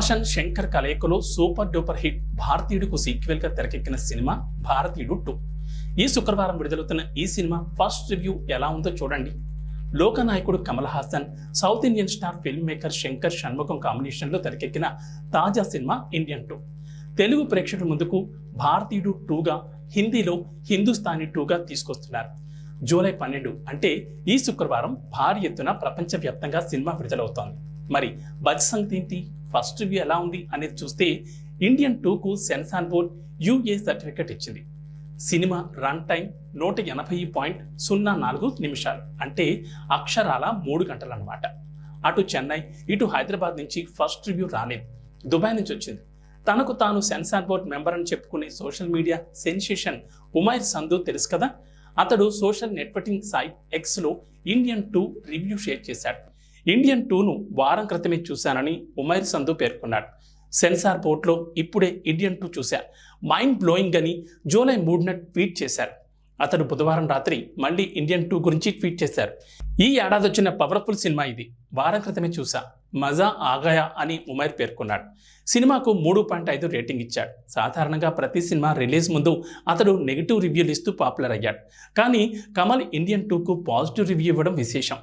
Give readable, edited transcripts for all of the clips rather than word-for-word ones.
హాసన్ శంకర్ కలయికలో super duper hit భారతీయుడుకు sequel గా తెరకెక్కిన సినిమా భారతీయుడు 2. ఈ శుక్రవారం విడుదలవుతున్న ఈ సినిమా ఫస్ట్ రివ్యూ ఎలా ఉందో చూడండి. లోకనాయకుడు Kamal Haasan, South Indian star film maker Shankar Shanmugham combination లో తెరకెక్కిన తాజా సినిమా ఇండియన్ 2. తెలుగు ప్రేక్షకుల ముందుకు భారతీయుడు 2గా, హిందీలో హిందుస్థానీ 2గా తీసుకొస్తున్నారు. జూలై 12 అంటే ఈ శుక్రవారం భారీ ఎత్తున ప్రపంచవ్యాప్తంగా సినిమా విడుదలవుతోంది. మరి బడ్జెట్ సంగతి ఏంటి, ఫస్ట్ రివ్యూ ఎలా ఉంది అనేది చూస్తే ఇండియన్ 2కు సెన్సార్ బోర్డ్ UA సర్టిఫికెట్ ఇచ్చింది. సినిమా రన్ టైం 180.04 నిమిషాలు, అంటే అక్షరాల 3 గంటలు అన్నమాట. అటు చెన్నై ఇటు హైదరాబాద్ నుంచి ఫస్ట్ రివ్యూ రాలేదు, దుబాయ్ నుంచి వచ్చింది. తనకు తాను సెన్సార్ బోర్డ్ మెంబర్ అని చెప్పుకునే social media sensation Umair Sandhu తెలుసు కదా. అతడు సోషల్ నెట్వర్కింగ్ సైట్ Xలో ఇండియన్ 2 రివ్యూ షేర్ చేశాడు. ఇండియన్ 2ను వారం క్రితమే చూశానని ఉమైర్ సంధు పేర్కొన్నాడు. సెన్సార్ బోర్డులో ఇప్పుడే ఇండియన్ 2 చూశా, మైండ్ బ్లోయింగ్ అని జూలై 3న ట్వీట్ చేశారు. అతడు బుధవారం రాత్రి మళ్ళీ ఇండియన్ 2 గురించి ట్వీట్ చేశారు. ఈ ఏడాది వచ్చిన పవర్ఫుల్ సినిమా ఇది, వారం క్రితమే చూసా, మజా ఆగాయా అని ఉమైర్ పేర్కొన్నాడు. సినిమాకు 3.5 రేటింగ్ ఇచ్చాడు. సాధారణంగా ప్రతి సినిమా రిలీజ్ ముందు అతడు నెగిటివ్ రివ్యూలు ఇస్తూ పాపులర్ అయ్యాడు. కానీ కమల్ ఇండియన్ 2కు పాజిటివ్ రివ్యూ ఇవ్వడం విశేషం.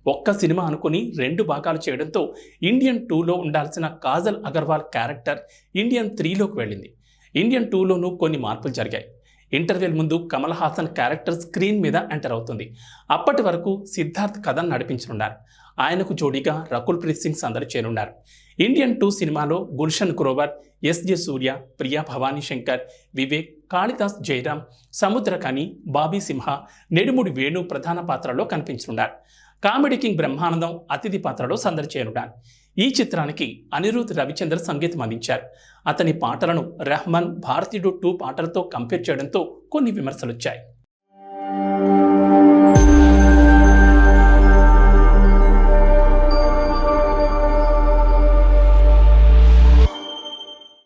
ఒక్క సినిమా అనుకుని 2 భాగాలు చేయడంతో ఇండియన్ 2లో ఉండాల్సిన కాజల్ అగర్వాల్ క్యారెక్టర్ ఇండియన్ 3లోకి వెళ్ళింది. ఇండియన్ 2లోనూ కొన్ని మార్పులు జరిగాయి. ఇంటర్వెల్ ముందు కమల్ హాసన్ క్యారెక్టర్ స్క్రీన్ మీద ఎంటర్ అవుతుంది. అప్పటి వరకు సిద్ధార్థ్ కథను నడిపించనున్నారు. ఆయనకు జోడీగా రకుల్ ప్రీత్ సింగ్ సందడి చేరున్నారు. ఇండియన్ 2 సినిమాలో గుల్షన్ గ్రోవర్, SJ సూర్య, ప్రియా భవానీ శంకర్, వివేక్, కాళిదాస్ జయరాం, సముద్రకని, బాబీ సింహ, నెడుముడి వేణు ప్రధాన పాత్రలో కనిపించనున్నారు. కామెడీ కింగ్ బ్రహ్మానందం అతిథి పాత్రలో సందడి చేరున్నారు. ఈ చిత్రానికి అనిరుద్ రవిచంద్ర సంగీతం అందించారు. అతని పాటలను రెహమాన్ భారతీయుడు 2 పాటలతో కంపేర్ చేయడంతో కొన్ని విమర్శలు వచ్చాయి.